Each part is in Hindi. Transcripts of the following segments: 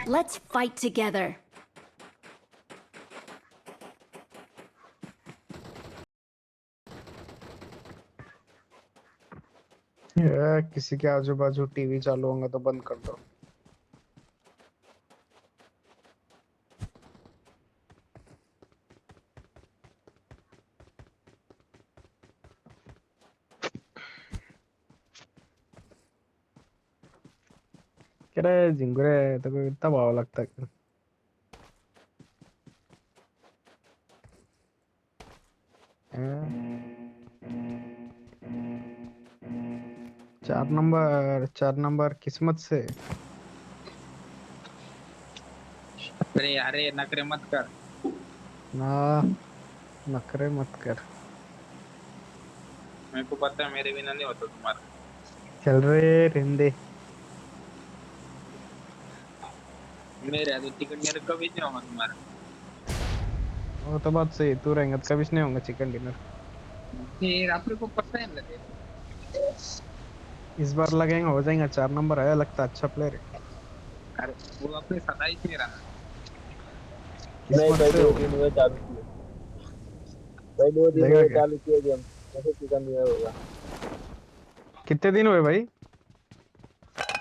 Let's fight together. किसी के आजू बाजू टीवी चालू होगा तो बंद कर दो। कह रहे झिंगुरे तो कोई इतना भाव लगता है। चार नंबर किस्मत से। अरे अरे नखरे मत कर ना नखरे मत कर। मेरे को पता है मेरे बिना नहीं होता तुम्हारा। चल रहे रिंदे। मेरे तो चिकन डिनर कभी नहीं होगा तुम्हारा। वो तो बात सही, तू रहेंगे तो कभी नहीं होगा चिकन डिनर। फिर आप लोग को पता है लगे। इस बार लगेगा, हो जाएगा। 4 नंबर आया, लगता अच्छा प्लेयर है। अरे वो अपने सदा ही नहीं रहा। नहीं किस्मत भाई, से दो हो। दिन हुए चालू किए। भाई 2 दिन देगा हुए क्या? चालू किए गेम। कैसे चिकन डिनर होगा? कितने दिन हुए भाई?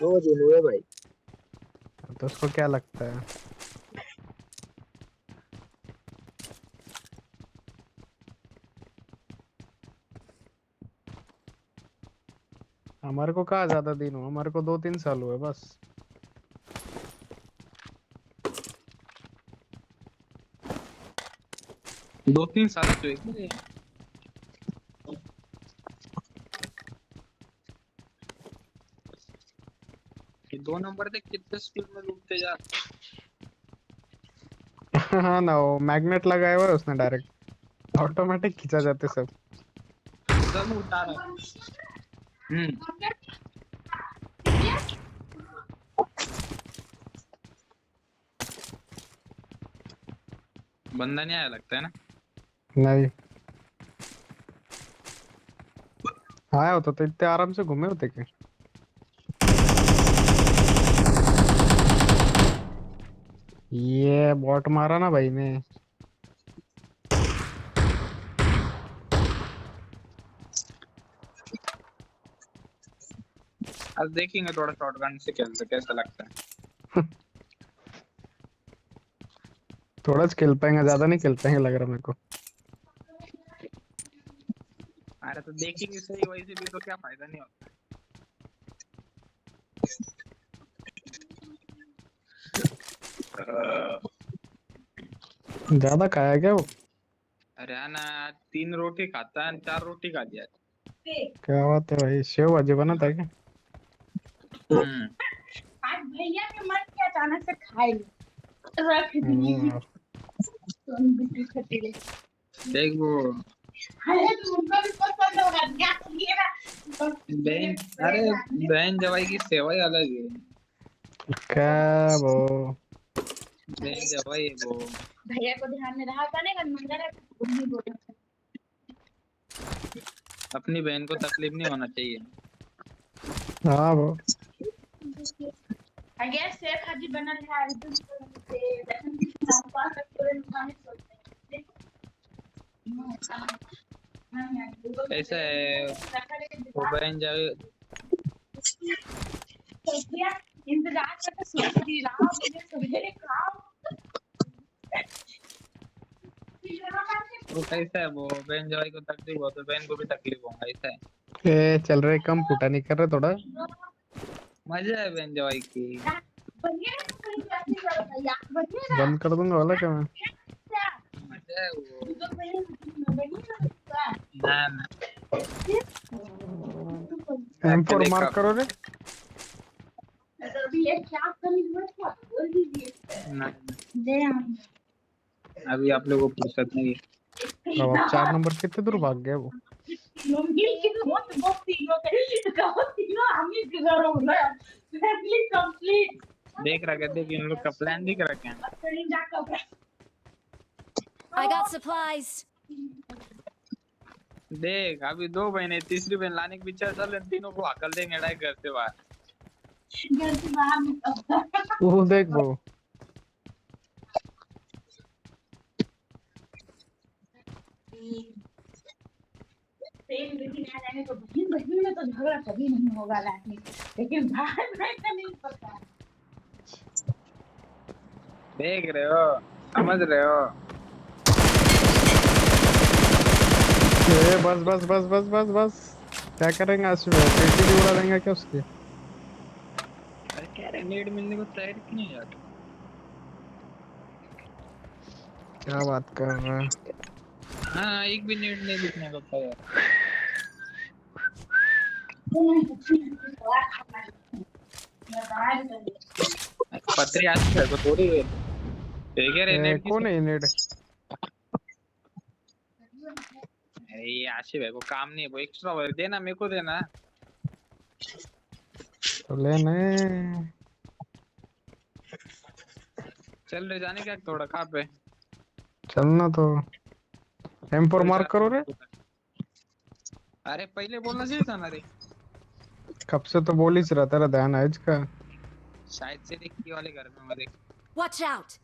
2 दिन हुए भाई। तो उसको क्या लगता है? हमारे को कहाँ ज्यादा दिन हुआ, हमारे को 2-3 साल हुए बस। 2-3 साल तो एक ही। ये 2 नंबर देख कितने स्पीड में लूटते जा। हाँ ना, वो मैग्नेट लगाया हुआ है उसने, डायरेक्ट ऑटोमेटिक खींचा जाते सब। सब उठा रहा है। बंदा नहीं आया लगता है ना। नहीं आया होता तो इतने आराम से घूमे होते क्या? ये बॉट मारा ना भाई ने। अब देखेंगे थोड़ा शॉटगन से खेलते कैसा लगता है। थोड़ा सा खेल पाएंगे, ज्यादा नहीं खेल पाएंगे लग रहा मेरे को। अरे तो देखेंगे सही, वैसे भी तो क्या फायदा नहीं होता। ज्यादा खाया क्या वो? अरे आना 3 रोटी खाता है, 4 रोटी खा दिया। क्या बात है भाई, सेव भाजी बना था क्या? हम्म। आज भैया के मन के अचानक से खाए रख दी। तो बिल्कुल खटीले। देख वो अरे तो उनको भी पसंद होगा क्या ये ना। बहन। अरे बहन जवाई की सेवा ही अलग है। क्या वो? बहन जवाई है वो। भैया को ध्यान में रहा था नहीं मंदिर है तो नहीं बोला। अपनी बहन को तकलीफ नहीं होना चाहिए। हाँ वो अगर शेख हाजी बनल है एकदम से दर्शन की नाम पास करे नुकाने सोचते हैं। ऐसा है वो बहन जवाई। भैया इंतजार करके सोच रही रहा मुझे सवेरे खाओ। वो कैसा है वो बहन जवाई को तकलीफ हो तो बहन को भी तकलीफ होगा ऐसा है। चल रहे, कम फूटा नहीं कर रहे थोड़ा? मजा है बहन जवाई की। बंद कर दूंगा वाला क्या मैं? मजा है वो। ना ना M4 अकेले मार्क कब। करो रे। ना अभी आप लोगों को फुर्सत नहीं है। अब 4 नंबर कितने दूर भाग गया वो? देख रखा है, देख इन लोग का प्लान दिख रखा है। I got supplies. देख अभी 2 बहने तीसरी बहन लाने के पीछे चल, तीनों को हकल देंगे डायरेक्ट घर से बाहर। घर से बाहर निकलता वो देख वो सेम लेकिन आ जाने तो बहन बहन में तो झगड़ा कभी नहीं होगा लाइफ में, लेकिन भाई भाई का नहीं पता। देख रहे हो, समझ रहे हो। ए, बस बस बस बस बस बस। क्या करेंगे आज सुबह, पेटी भी उड़ा देंगे क्या उसकी। अरे कह रहे नेट मिलने को तैयार क्यों नहीं यार। क्या बात कर रहा है। हाँ एक भी नेट नहीं दिखने को तैयार। तो नहीं कुछ नहीं बात करना मैं बाहर कर पतरे आज घर को थोड़ी है। ठीक है रे नेट कौन किसे। है नेट। अरे ये आशिफ है, को काम नहीं है, वो एक्स्ट्रा वर्क देना मेरे को देना। तो लेने। चल रहे जाने क्या थोड़ा कहाँ पे। चलना तो M4 चल मार्क करो रे। चल। अरे पहले बोलना चाहिए था ना रे। कब से तो बोल ही रहा, तेरा ध्यान है इसका। शायद से देख ये वाले घर में मैं देख। Watch out!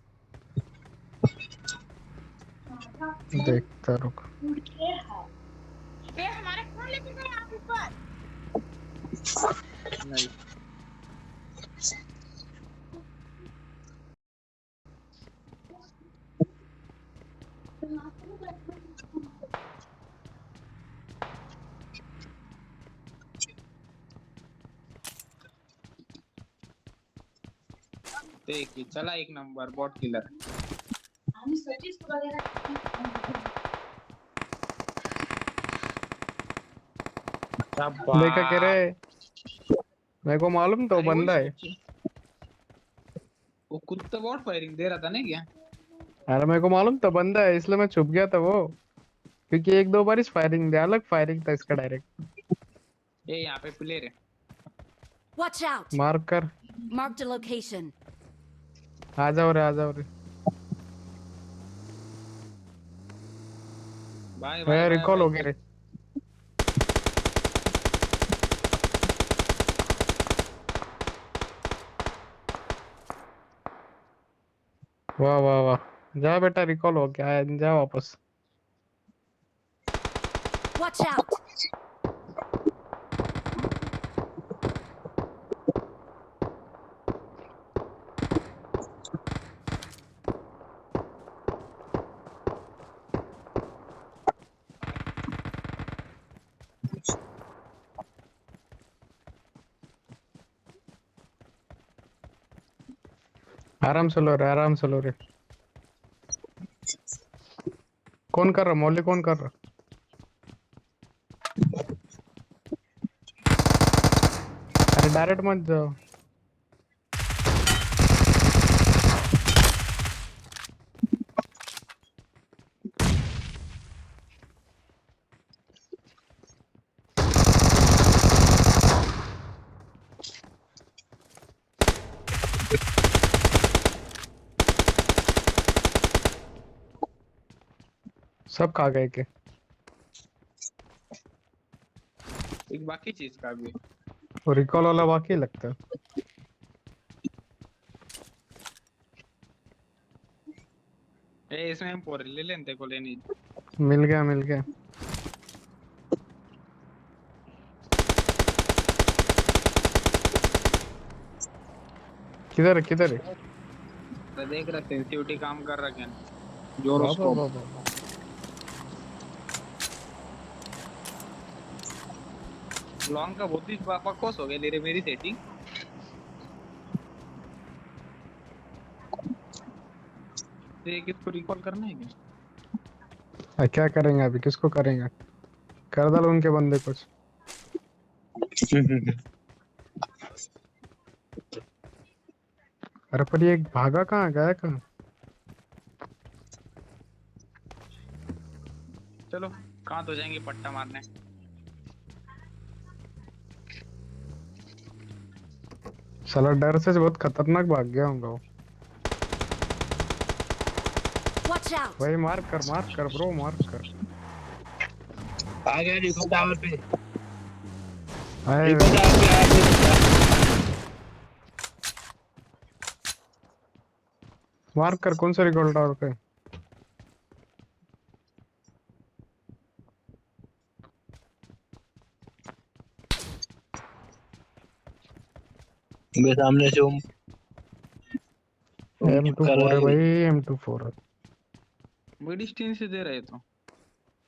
देखता रुक। ये है ये हमारे कौन लेके गए आप ऊपर। नहीं देख ये चला एक नंबर बॉट किलर। हम सचिस वगैरह देखा कह रहे, मेरे को मालूम तो अरे वही बंदा है। सोची। वो कुत्ता बॉट फायरिंग दे रहा था ना क्या। अरे मेरे को मालूम तो बंदा है, इसलिए मैं छुप गया था वो। क्योंकि एक दो बार इस फायरिंग दे, अलग फायरिंग था इसका डायरेक्ट। ये यहाँ पे प्लेयर है। Watch out! मार्क कर। Marked a location. आ जाओ रे, आ जाओ रे। Bye bye bye recall bye हो गया रे। वाह वाह वाह। जा बेटा, रिकॉल हो गया, जा वापस। Watch out! आराम से लो रे, आराम से लो रे। कौन कर रहा, मौली कौन कर रहा। अरे डायरेक्ट मत जाओ। सब खा गए के। एक बाकी चीज का भी। वो रिकॉल वाला बाकी लगता है। ए इसमें हम पोर ले लेते को लेनी। मिल गया मिल गया। किधर है किधर है। तो देख रहा सेंसिटिविटी काम कर रहा क्या। वाह वाह जोरोस्कोप। वाह वाह। लॉन्ग का बहुत ही बकवास हो गया ले रे मेरी सेटिंग। तो ये किसको रिकॉल करना है क्या। क्या करेंगे अभी, किसको करेंगे। कर डालो उनके बंदे कुछ। अरे पर ये भागा कहाँ गया कहाँ। चलो कहाँ तो जाएंगे पट्टा मारने। साला डर से बहुत खतरनाक भाग गया होगा वो। Watch out! भाई मार कर ब्रो, मार कर। आ गया रिको टावर पे। आए रिको टावर पे आ गया। मार्क कर कौन सा रिकॉर्ड टावर पे। मेरे सामने से उम उम कर M24 रहा है है भाई, M24 है। बड़ी स्टीन से दे रहे तो।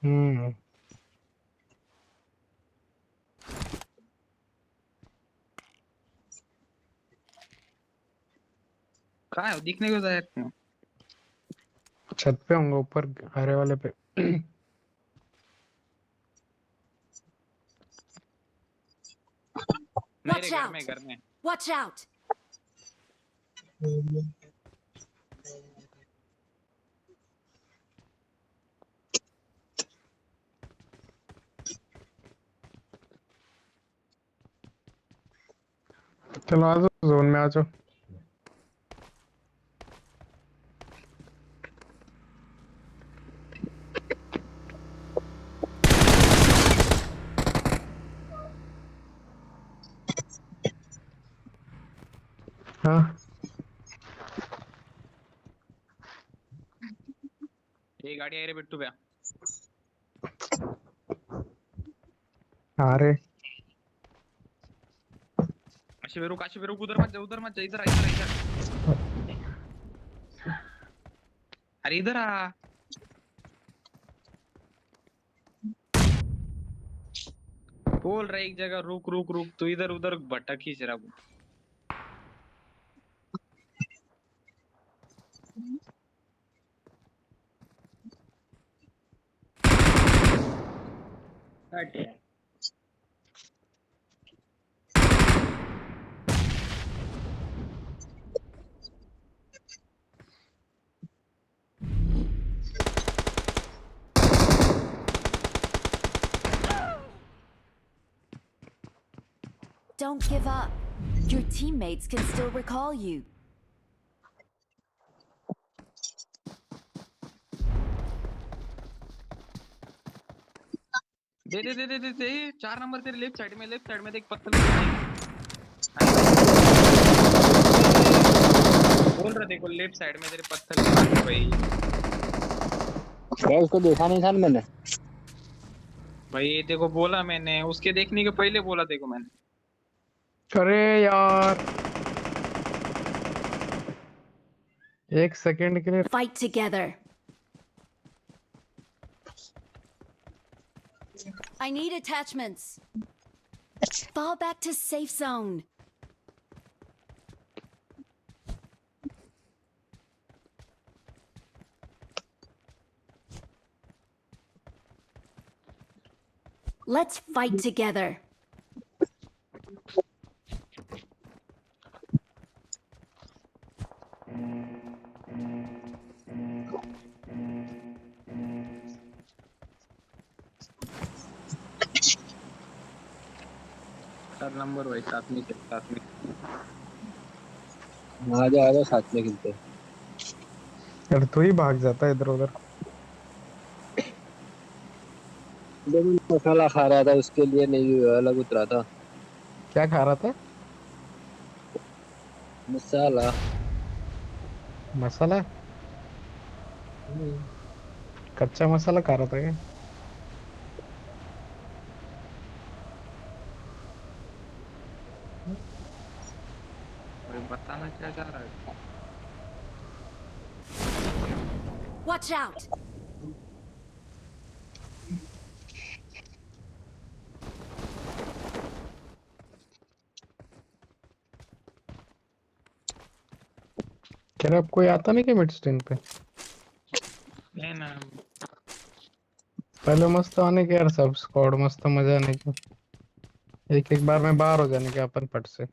हम्म। कहाँ है दिखने को जाए क्यों? छत पे होंगे ऊपर हरे वाले पे। नहीं रे Watch out! घर में। Watch out! चलो आ जाओ जोन में आ जाओ। हाँ ये गाड़ी आ रही बिट्टू पे। अरे काशी रुक उधर मत जा इधर। अरे इधर आ। बोल रहा है एक जगह रुक रुक रुक तो इधर उधर भटक ही जरा। हट यार। Don't give up. Your teammates can still recall you. They 4 number तेरे लेफ्ट साइड में देख पत्थर। बोल रहा देखो लेफ्ट साइड में तेरे पत्थर लगे भाई। भाई उसको देखा नहीं था ना मैंने। भाई ये देखो बोला मैंने उसके देखने के पहले बोला देखो मैंने। अरे यार 1 सेकंड के लिए। Fight together. I need attachments. Fall back to safe zone. Let's fight together. चार नंबर भाई साथ में आ जा साथ में खेलते हैं। यार तू ही भाग जाता है इधर उधर। जब मैं मसाला खा रहा था उसके लिए नहीं अलग उतरा था। क्या खा रहा था? मसाला। मसाला? कच्चा मसाला खा रहा था क्या? भाई बताना क्या चाह रहा है। Watch out! कह रहा अब कोई आता नहीं क्या मिड स्टेन पे? है ना। पहले मस्त आने के यार, सब स्क्वाड मस्त मजा आने के। एक एक बार में बाहर हो जाने के अपन पट से।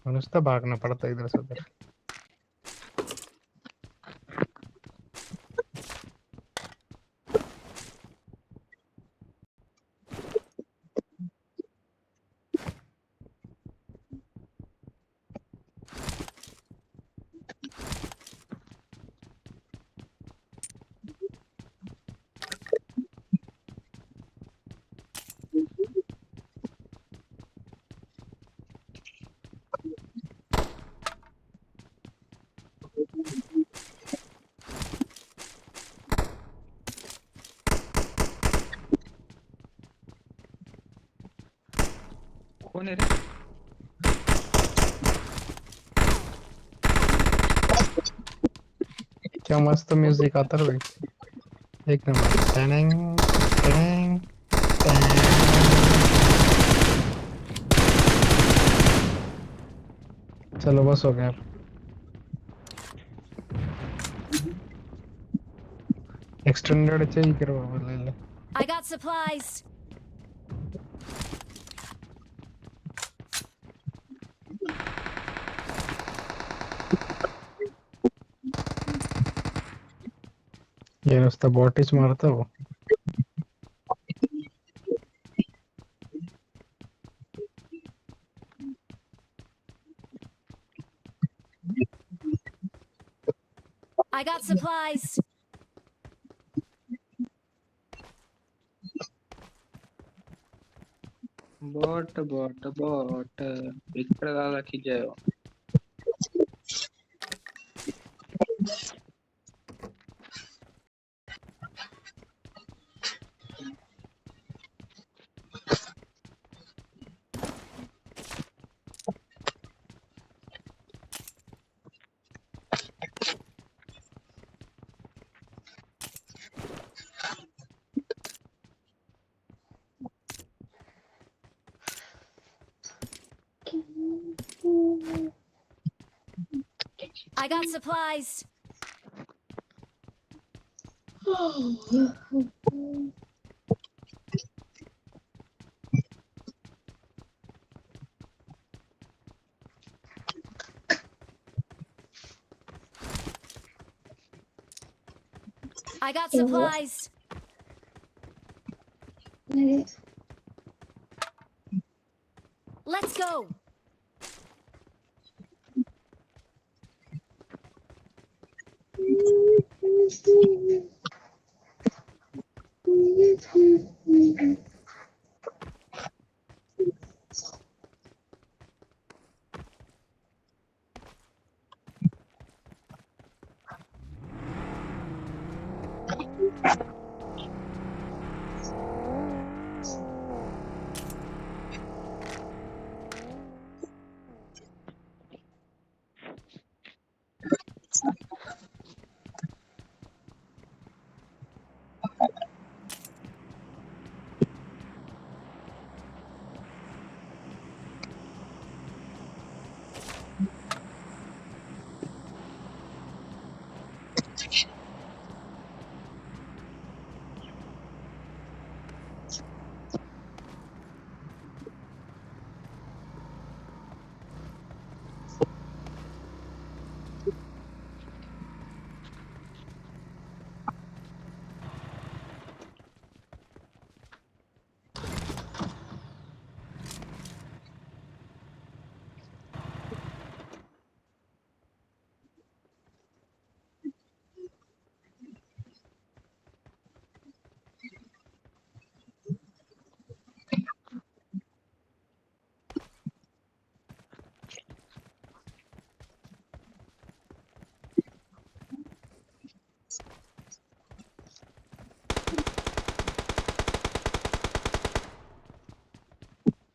मनुष्य भागना पड़ता है इधर से उधर। कौन है रे? क्या मस्त म्यूजिक आता है भाई, एक नंबर। टैंग टैंग चलो बस हो गया। एक्सटेंडेड चाहिए करो ले ले। I got supplies. ये रास्ता बॉटिच मारता वो। I got supplies. Bot bot bot ఇక్కడ దాకా खिंचायो। I got supplies. I got supplies. Let's go.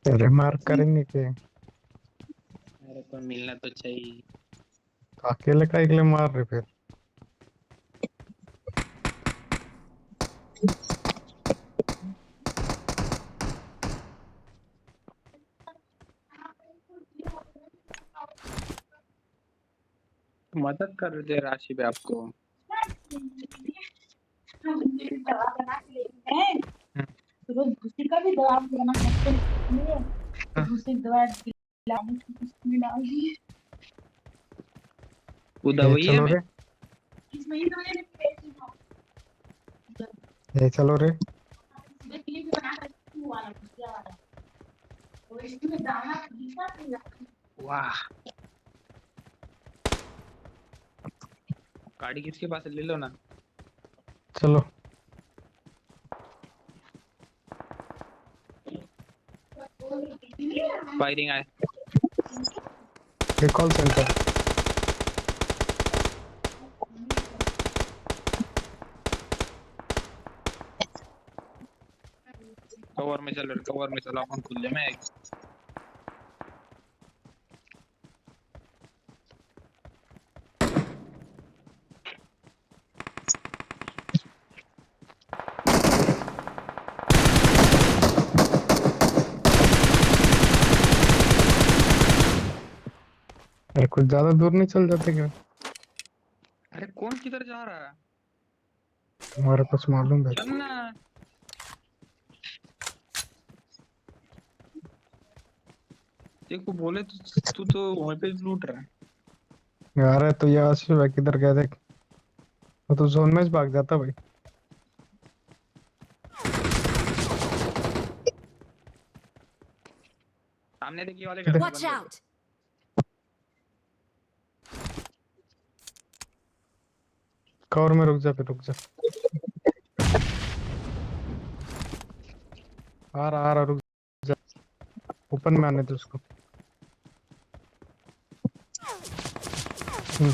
तेरे मार्क करेंगे के मेरे को मिलना तो चाहिए। अकेले का अकेले मार रहे फिर। मदद कर रहे थे राशि पे आपको। हम दवा बना के लेते हैं, तो रोज भूसी का भी दवा बना सकते हैं, तो भूसी की दवा खिलाने की उसमें डाल दिए। वो दवाई है चलो मैं। रे, इस महीने तो मैंने पैसे चलो रे। देखिए भी बना सकती हूँ वाला भुजिया वाला, तो इसमें दाना भीगा के वाह, गाड़ी किसके पास है? ले लो ना। चलो फायरिंग आए। Call centre. में चल, कवर में चलो अपन खुले में। अरे कुछ ज्यादा दूर नहीं चल जाते क्या? अरे कौन किधर जा रहा है? तुम्हारे पास मालूम है? चल ना। देखो बोले तो तू तो वहीं पे लूट रहा है। यार है तो यहाँ से भाई किधर गया देख, वो तो जोन में भाग जाता भाई। सामने देखिए वाले किधर? घर में Watch बंदे थे। out! कवर में रुक जा, फिर रुक जा। आ रहा रुक जा, ओपन में आने दे उसको। हम्म।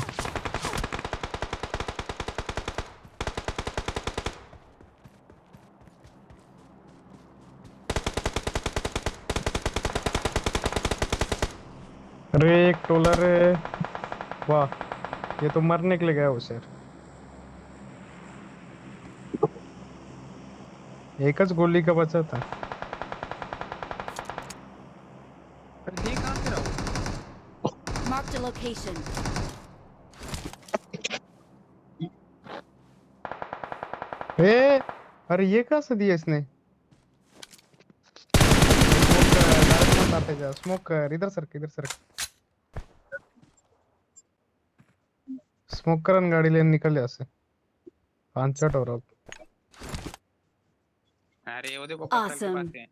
अरे एक टोलर है, वाह, ये तो मरने के लिए गया उसे। एक ज गोली का बचा था। अरे देख कहाँ से रहा Marked a location. ए, अरे ये कहाँ से दिया इसने? स्मोक कर, डायरेक्ट मत आते जा, स्मोक कर, इधर सरक, इधर सरक। स्मोक कर, गाड़ी लेने निकल यहाँ से। 5 और अब है? अरे वो देखो पत्थर के पास Awesome. है।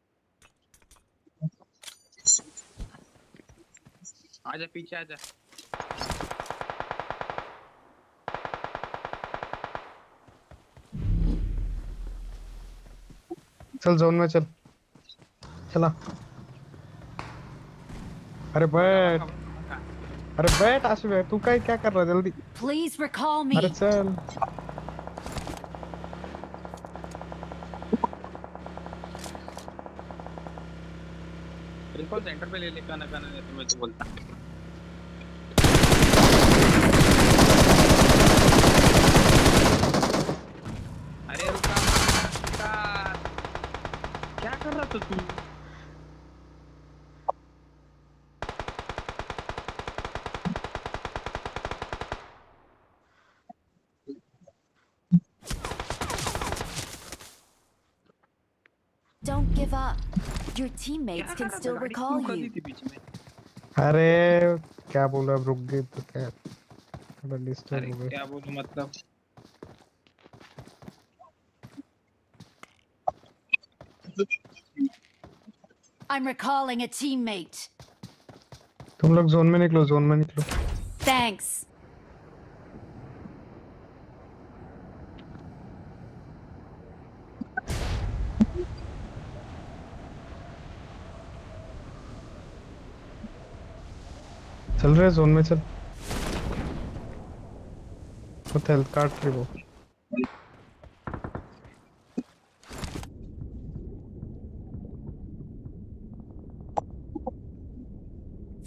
आजा पीछे आजा। चल जोन में चल, चला। अरे बैठ, अरे बैठ आशिफ, तू क्या कर रहा है, जल्दी। Please recall अरे me. चल। बिल्कुल सेंटर पे ले ले, काना काना नहीं तो मैं तो बोलता। अरे रुका रुका। क्या कर रहा था तू? Don't give up. Your क्या teammates कर can रहा था? still गाड़ी recall क्यों कर दी you. थी बीच में? अरे क्या बोला, अब रुक गई तो क्या, थोड़ा डिस्टर्ब अरे हो गई। क्या बोलूं मतलब। I'm recalling a teammate. तुम लोग जोन में निकलो, जोन में निकलो। Thanks. चल रहे जोन में, चल। बहुत हेल्थ काट रही वो।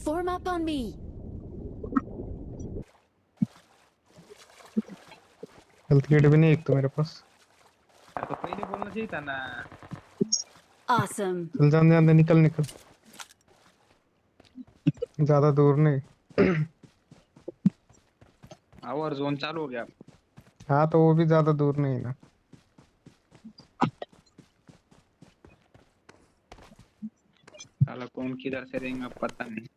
Form up on me. Health kit भी नहीं एक तो मेरे पास। यार तो पहले बोलना चाहिए था ना। Awesome. चल जान जान दे, निकल निकल, ज्यादा दूर नहीं। और जोन चालू हो गया। हाँ तो वो भी ज्यादा दूर नहीं ना। साला कौन किधर से रहेंगे पता नहीं।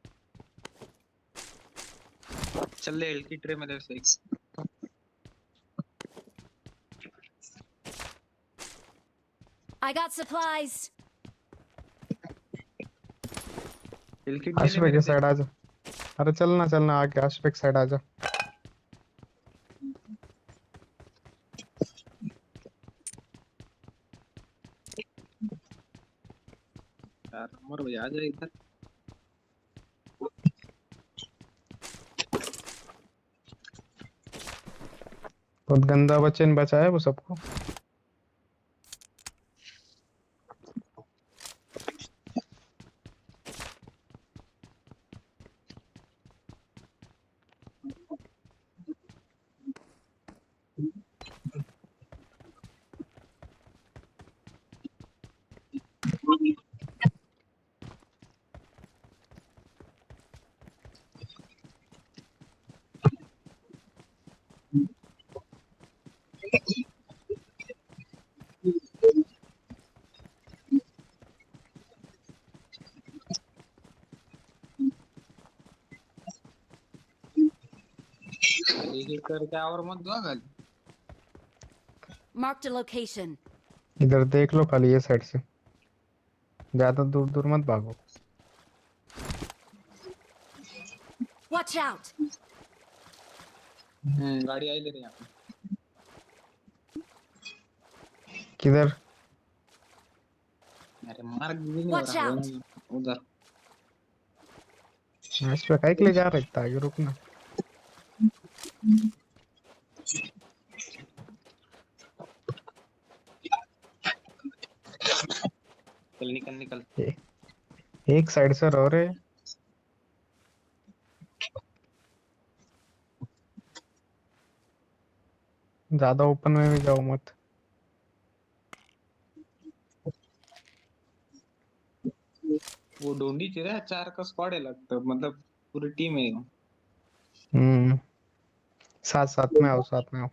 चल ले एल की ट्रे मेरे से। I got supplies. L kit ले ले आशिफ मेरे के से। साइड आ जा। अरे चलना चलना, आके आशिफ के साइड आ जा। यार उमर भाई आ जाए इधर। बहुत गंदा बच्चे ने बचाया वो सबको। एक एक करके और मत दो गल। Marked a location. इधर देख लो खाली ये साइड से, ज्यादा दूर दूर मत भागो। Watch out! गाड़ी आई ले रही यहाँ पे। किधर? अरे मार्क भी नहीं हो Watch रहा out! है उधर। इस पे काहे के लिए जा रहा है इतना आगे, रुकना। चल निकल निकल। ए- एक साइड से रहो रे। ज्यादा ओपन में भी जाओ मत। वो ढूंढी थी रे, 4 का स्क्वाड है लगता, मतलब पूरी टीम है। हम्म, साथ साथ में आओ, साथ में आओ।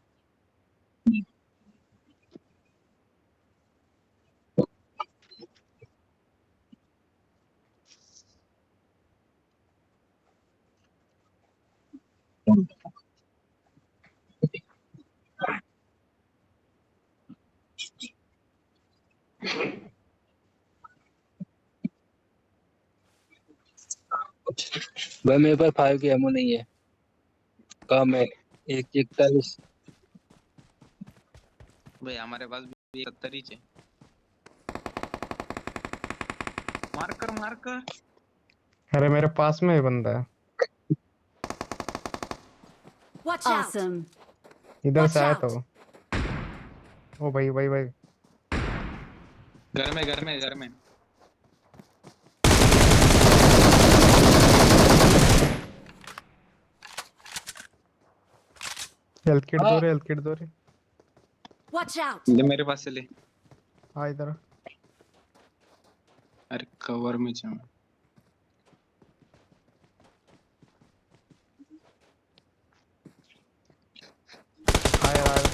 भाई मेरे पास 5 की एमो नहीं है, कम है, 141। भाई हमारे पास भी 70 ही है। मार कर मार कर। अरे मेरे पास में ही बंदा है, Watch out! Awesome. इधर से Watch आया था out! वो। ओ भाई भाई भाई, घर में घर में घर में। हेल्थ किट हाँ दो रे, हेल्थ किट दो रे। Watch out! ले मेरे पास से ले। हाँ इधर। अरे कवर में जाऊँ। आया आया।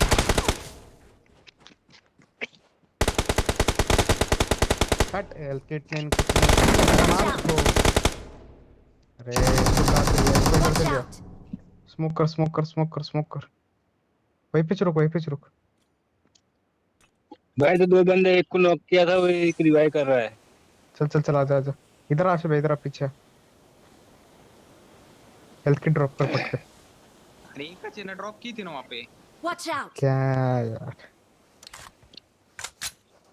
हट, हेल्थ किट लेने कुछ नहीं Watch मार out! उसको। अरे इसको कहाँ से लिया, इसको इधर Watch से लिया। out! स्मोक कर स्मोक कर स्मोक कर स्मोक कर। वहीं पे रुक, वहीं पे रुक। भाई, तो 2 बंदे, एक को नॉक किया था, वो एक रिवाइव कर रहा है। चल चल चल, आजा आजा। इधर आ शबे, इधर आ पीछे। हेल्थ किट ड्रॉप कर पट के। अरे एक का ने ड्रॉप की थी ना वहाँ पे। Watch out! क्या यार।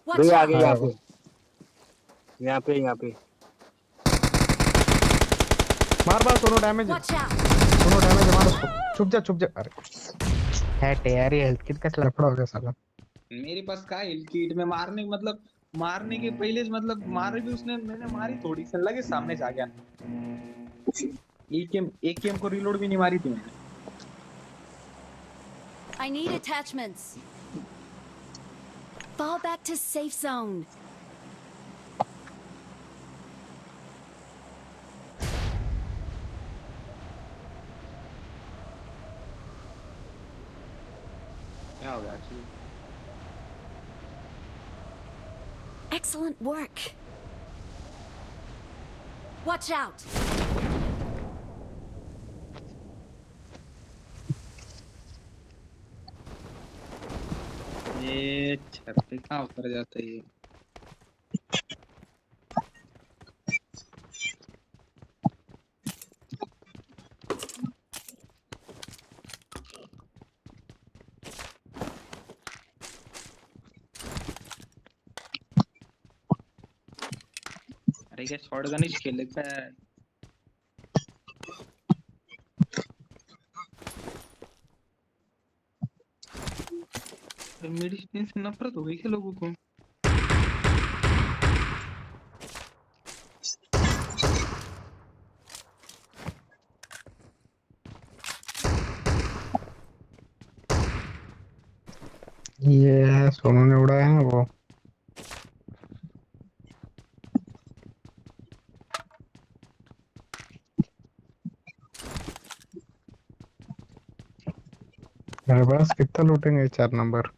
Watch भाई आगे out! आया यहाँ वो। पे, यहाँ पे, यहाँ पे। मार मार, दोनों डैमेज है, Watch out! दोनों डैमेज है, मार उसको। छुप जा छुप जा। अरे हैट यार, ये हेल्थ किट का लफड़ा हो गया साला। मेरे पास का हिल किट में मारने मतलब मारने के पहले मतलब मारे भी उसने, मैंने मारी थोड़ी सी लगे सामने से आ गया। एक गेम को रीलोड भी नहीं मारी थी मैंने। I need attachments. Fall back to safe zone. क्या हो गया actually? Excellent work. Watch out! ये छत पे कहाँ उतर जाता है ये। अरे क्या शॉटगन ही खेल लेता है। मेडिसिन से नफरत हो गई क्या लोगों को। ये सोनू ने उड़ाया है वो। मेरे पास कितना लूटेंगे 4 नंबर।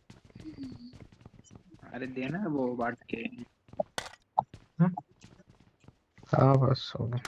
अरे देना वो बांट के। हाँ बस हो गया।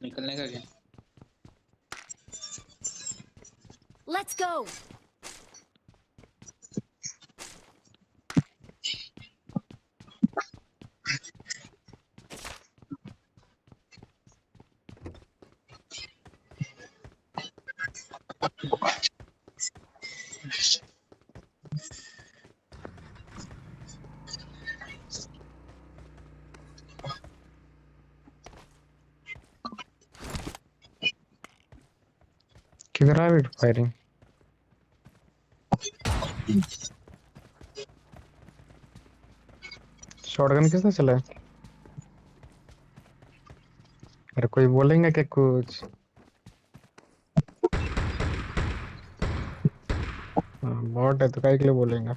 निकलने का क्या? Let's go. किधर आ रही फायरिंग? शॉटगन किसने चलाया? अरे कोई बोलेंगे क्या कुछ? बॉट है तो काय के लिए बोलेंगे?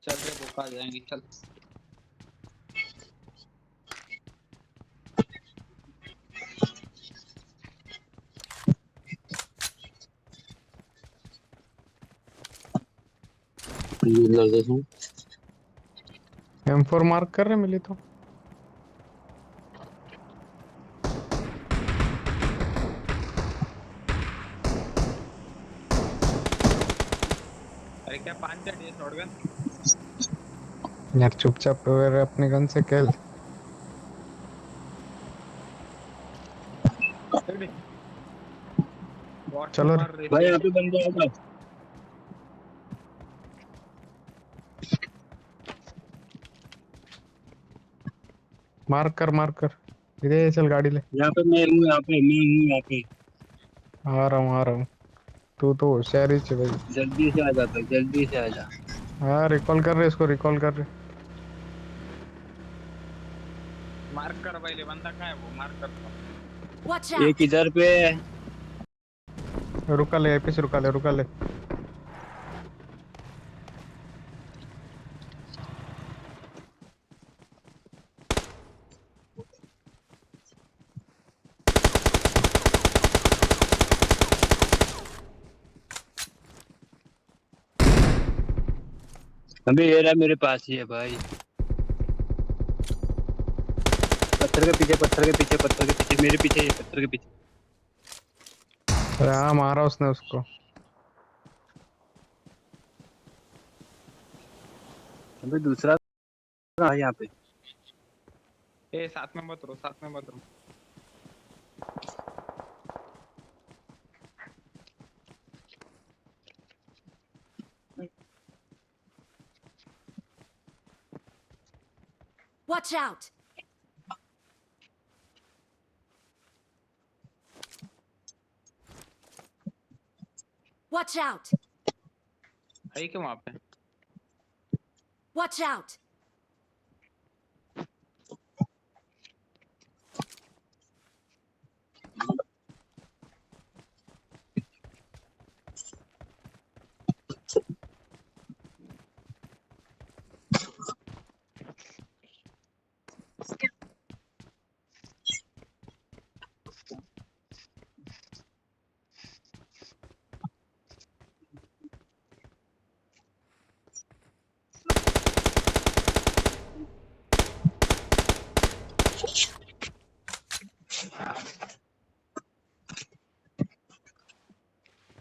चल रे भूखा जाएंगे चल। ये लड़के हूँ। M4 मार्क कर रहे मिली तो। अरे क्या 5 चढ़ है शॉटगन? यार चुपचाप अपने गन से खेल। बॉट से चलो रे। मार रहे भाई थे। यहाँ पे बन जाएगा। मार्क कर। इधर चल गाड़ी ले। यहाँ पे मैं हूँ, यहाँ पे। आ रहा हूँ। तू तो होशियार ही छे भाई। जल्दी से आ जाता, जल्दी से आ जा। हाँ रिकॉल कर रहे, इसको रिकॉल कर रहे। मार्क कर भाई, ले बंदा कहाँ है वो? मार्क कर दो। Watch एक out. इधर पे है। रुका ले, पीछे रुका ले। अभी ये रहा मेरे पास ही है भाई। पत्थर के पीछे, मेरे पीछे, ये पत्थर के पीछे। अरे हाँ मारा उसने उसको। अबे दूसरा कहाँ है यहाँ पे? ए साथ में मत रहो, साथ में मत रहो। Watch out. Watch out. है क्या वहाँ पे? Watch out.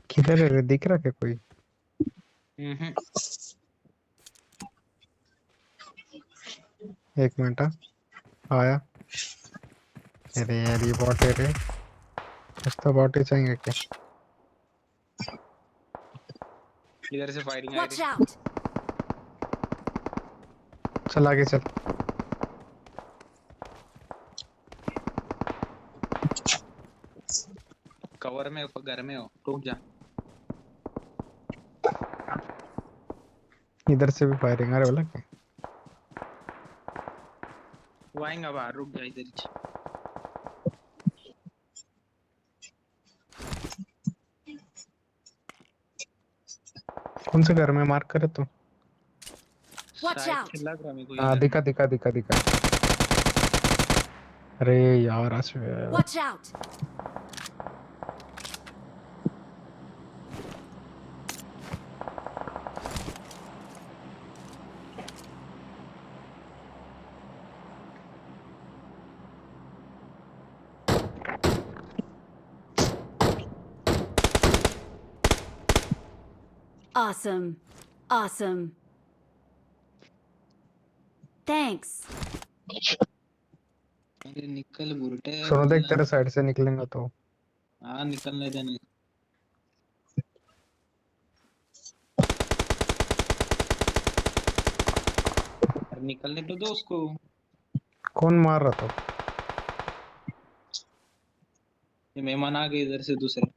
किधर है रे? दिख रहा क्या कोई? हम्म। एक मिनट आया। अरे यार ये बॉट है रे। कुछ तो बॉट ही चाहिए क्या? इधर से फायरिंग आ Watch रही। out. चल आगे चल। कवर में हो, घर में हो, रुक जा। इधर से भी फायरिंग आ रहा है बोला क्या? वो आएगा बाहर, रुक जा इधर ही। कौन से घर में मार्क करे तो? Watch शायद out! से लग रहा मेरे को हाँ इधर दिखा में। दिखा दिखा दिखा। अरे यार Ashif. Watch out! Awesome. Awesome. Thanks. अरे निकल बुरटे सुनो देख बोलना। तेरे साइड से निकलेंगे तो। हाँ निकलने देने। अरे निकलने तो दो उसको। कौन मार रहा था? ये मेहमान आ गए इधर से दूसरे।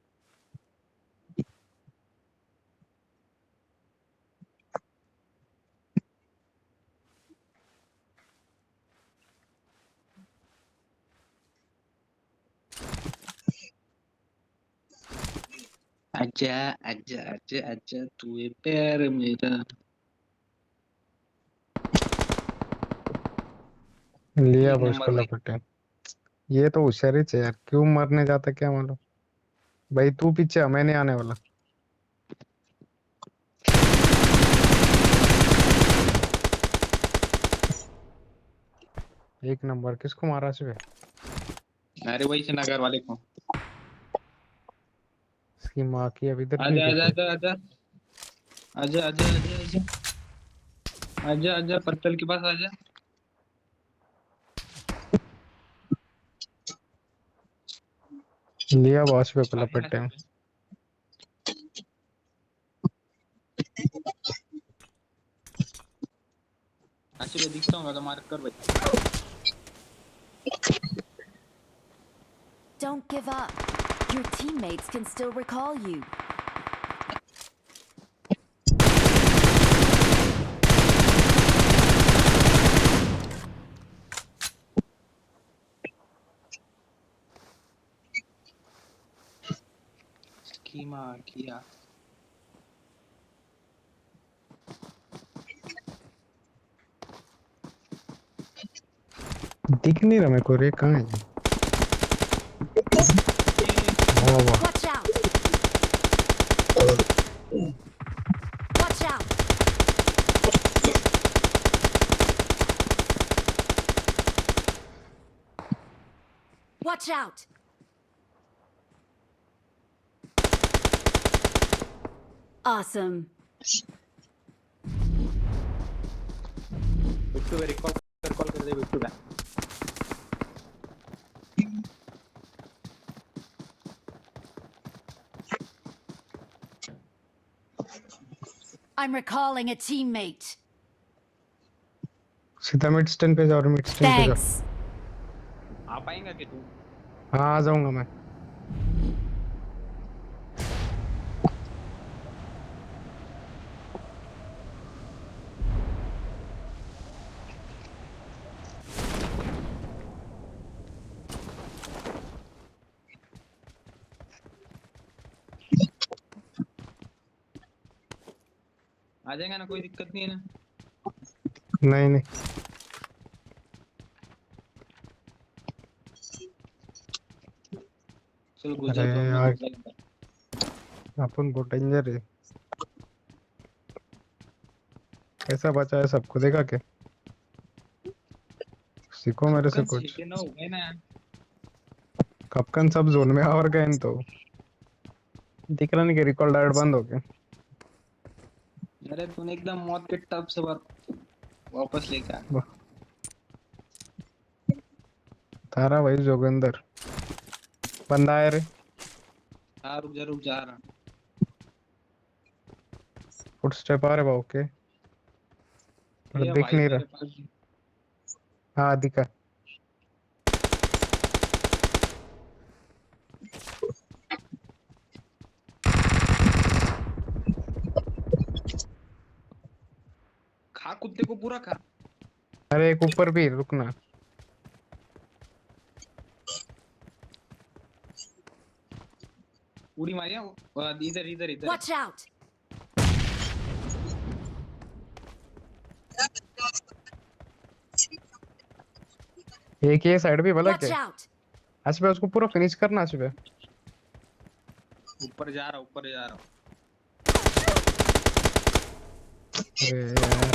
आजा आजा आजा आजा तू है प्यार मेरा। लिया एक वो नंबर इसको भाई। लपटे। ये तो होशियारी है यार, क्यों मरने जाता क्या मालूम। भाई तू पीछे आ, मैं नहीं आने वाला। एक नंबर किसको मारा सिर्फ? अरे वही से नगर वाले को। इसकी माँ की अब इधर क्यों आजा आजा देखो। आजा आजा आजा आजा आजा आजा आजा आजा पत्तल के पास आजा। लिया बॉस पे आ गया लपटे। अच्छे पे दिखता हूँ तो मार्क कर भाई। Don't give up. Your teammates can still recall you. Schema किया। दिख नहीं रहा मेरे को रे, कहाँ है ये? वाह वाह। Watch out! Watch out! Watch out! Awesome. Bittu पे रिकॉल कर दे बिट्टू का। I'm recalling a teammate. सीधा मिड स्टैंड पे जाओ और मिड स्टैंड पे जाओ। Thanks. आ पाएगा कि तू? हाँ आ जाऊंगा मैं। आ जाएगा ना, कोई दिक्कत नहीं है ना। नहीं नहीं। चल अरे गुजर तो अपना यार गुजर। अपन बहुत डेंजर है। कैसा बचा है सबको देखा के? सीखो मेरे से खपकन कुछ। सीखे ना हो गए ना। कपकन सब जोन में और गए तो। दिख रहा नहीं कि रिकॉल डायरेक्ट बंद हो गया। अरे तूने एकदम मौत के टब से वापस लेके आ। तारा भाई जोगिंदर बंदा है रे। हाँ रुक जा रहा। फुट स्टेप आ रहे भाव के, पर ये दिख भाई नहीं मेरे रहा। पास। हाँ दिखा। खा कुत्ते को पूरा खा। अरे एक ऊपर भी रुकना। पूरी मारिया वो। इधर इधर इधर है। Watch out! एक ये साइड भी भला Watch के out! आसिफ भाई उसको पूरा फिनिश करना आसिफ भाई। ऊपर जा रहा ऊपर जा रहा अरे यार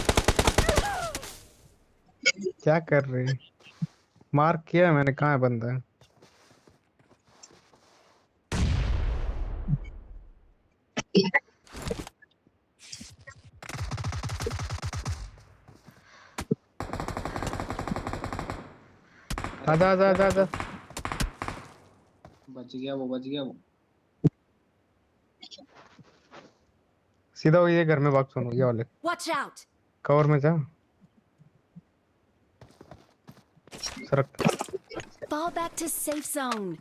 क्या कर रहे हैं? मार्क किया मैंने, कहाँ है बंदा? आजा आजा आजा आजा। बच गया वो। सीधा वो ये घर में भाग, सुनो ये वाले Watch out! कवर में जा। सरक। Fall back to safe zone.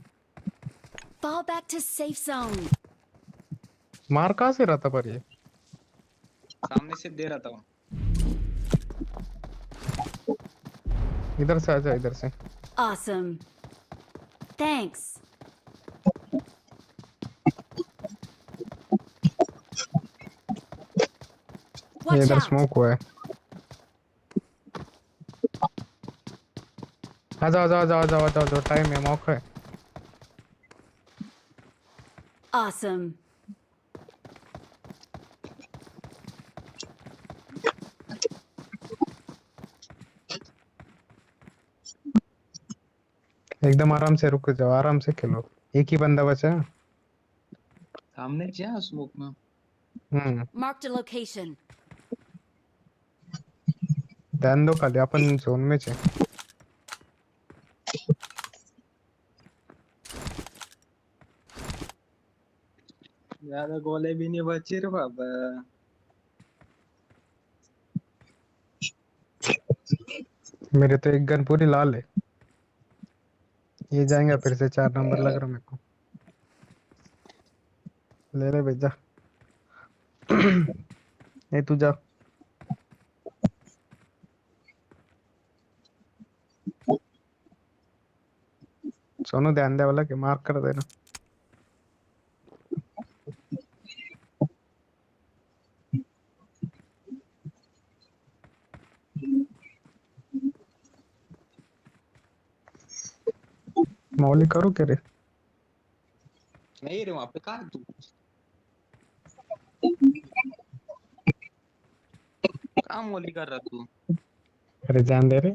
Fall back to safe zone. मार कहाँ से रहा था पर ये? सामने से दे रहा था वो। इधर से आजा, इधर से। Awesome. Thanks. ये Watch इधर out! स्मोक हुआ है। आजा आजा आजा आजा आजा आजा, टाइम है, मौका है। Awesome. एकदम आराम से रुक जाओ, आराम से खेलो। एक ही बंदा बचा है। सामने जा स्मोक में। Marked a location. ध्यान दो खाली, अपन जोन में छे। ज्यादा गोले भी नहीं बचे रे बाबा। मेरे तो एक गन पूरी लाल है। ये जाएंगे फिर से, 4 नंबर लग रहा मेरे को। ले ले भेजा। ये तू जा। सोनू ध्यान दे वाला के मार्क कर देना। मौली करो क्या रे? नहीं रे वहां पे कहाँ है तू? कहाँ मोली कर रहा तू? अरे जान दे रे।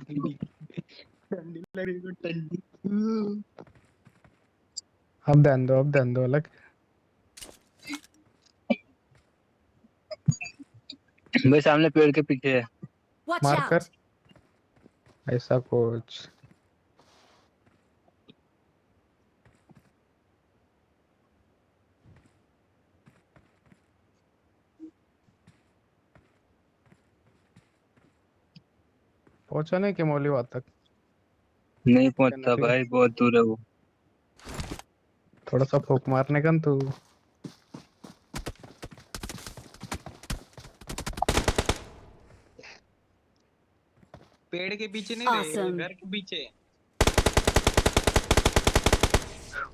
ठंडी लग रही है ठंडी। अब ध्यान दो अलग। भाई सामने पेड़ के पीछे है। Watch मार कर। out! ऐसा कुछ। पहुंचा नहीं कि मौली वहां तक? नहीं पहुंचता भाई, बहुत दूर है वो। थोड़ा सा फूक मारने का न तू। पेड़ के पीछे नहीं रहे, Awesome. घर के पीछे।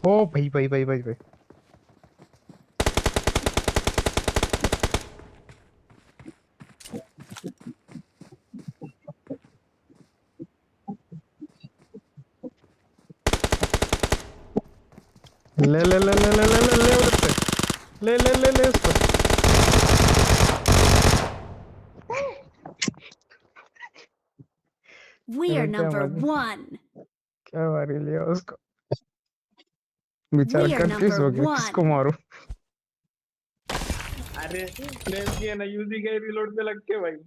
ओ भाई भाई भाई भाई भाई। ले ले ले ले ले ले ले ले उधर से। ले ले ले ले उसको। We are अरे क्या number मजा, 1. क्या मारी लिया उसको। बेचारा We are कंफ्यूज number हो गया, किसको 1. मारूं। अरे प्लेन की है ना, यूजी गई रिलोड पे लग के भाई।